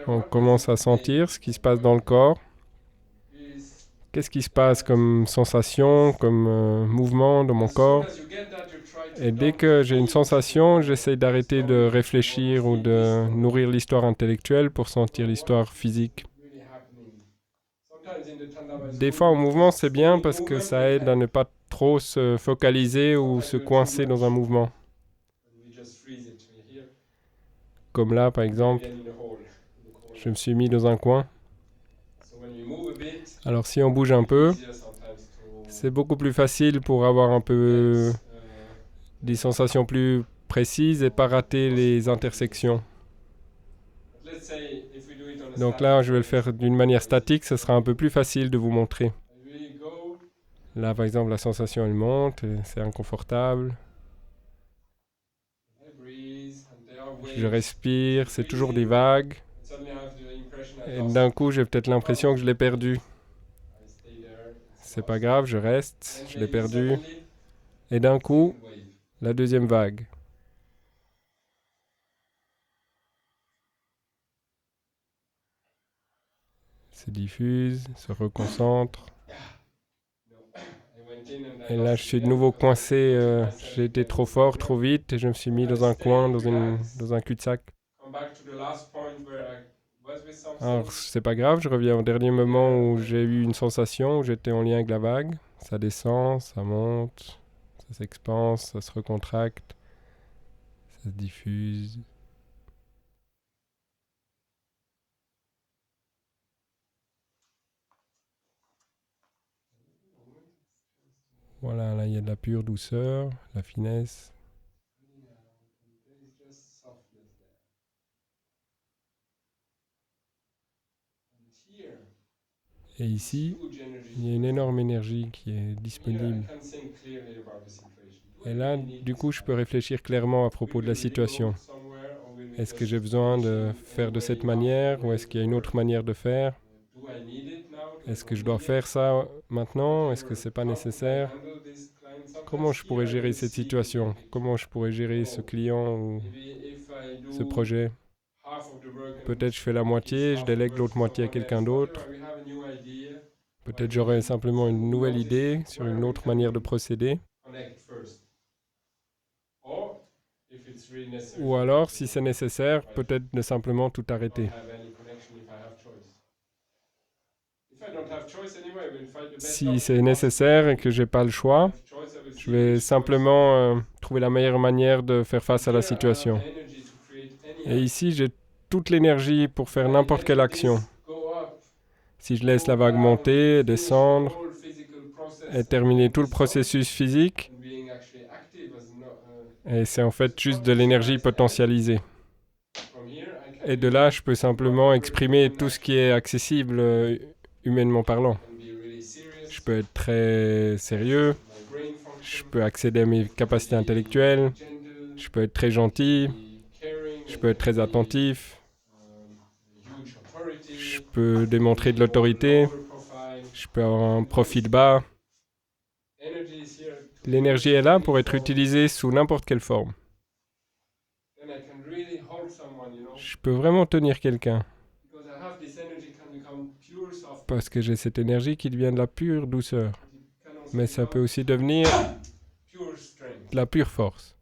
On commence à sentir ce qui se passe dans le corps. Qu'est-ce qui se passe comme sensation, comme mouvement dans mon corps? Et dès que j'ai une sensation, j'essaie d'arrêter de réfléchir ou de nourrir l'histoire intellectuelle pour sentir l'histoire physique. Des fois, en mouvement, c'est bien parce que ça aide à ne pas trop se focaliser ou se coincer dans un mouvement. Comme là, par exemple, je me suis mis dans un coin. Alors si on bouge un peu, c'est beaucoup plus facile pour avoir un peu des sensations plus précises et pas rater les intersections. Donc là, je vais le faire d'une manière statique, ce sera un peu plus facile de vous montrer. Là, par exemple, la sensation, elle monte, c'est inconfortable. Je respire, c'est toujours des vagues. Et d'un coup, j'ai peut-être l'impression que je l'ai perdu. C'est pas grave, je reste, je l'ai perdu. Et d'un coup, la deuxième vague. Se diffuse, se reconcentre. Et là, je suis de nouveau coincé. J'ai été trop fort, trop vite, et je me suis mis dans un coin, dans un cul-de-sac. Alors, c'est pas grave, je reviens au dernier moment où j'ai eu une sensation, où j'étais en lien avec la vague. Ça descend, ça monte, ça s'expanse, ça se recontracte, ça se diffuse. Voilà, là, il y a de la pure douceur, la finesse. Et ici, il y a une énorme énergie qui est disponible. Et là, du coup, je peux réfléchir clairement à propos de la situation. Est-ce que j'ai besoin de faire de cette manière ou est-ce qu'il y a une autre manière de faire? Est-ce que je dois faire ça maintenant? Est-ce que c'est pas nécessaire? Comment je pourrais gérer cette situation? Comment je pourrais gérer ce client ou ce projet? Peut-être je fais la moitié, je délègue l'autre moitié à quelqu'un d'autre. Peut-être j'aurai simplement une nouvelle idée sur une autre manière de procéder. Ou alors, si c'est nécessaire, peut-être ne simplement tout arrêter. Si c'est nécessaire et que j'ai pas le choix, je vais simplement trouver la meilleure manière de faire face à la situation. Et ici, j'ai toute l'énergie pour faire n'importe quelle action. Si je laisse la vague monter, descendre, et terminer tout le processus physique, et c'est en fait juste de l'énergie potentialisée. Et de là, je peux simplement exprimer tout ce qui est accessible humainement parlant. Je peux être très sérieux, je peux accéder à mes capacités intellectuelles, je peux être très gentil, je peux être très attentif, je peux démontrer de l'autorité, je peux avoir un profil bas. L'énergie est là pour être utilisée sous n'importe quelle forme. Je peux vraiment tenir quelqu'un parce que j'ai cette énergie qui devient de la pure douceur. Mais ça peut aussi devenir de la pure force.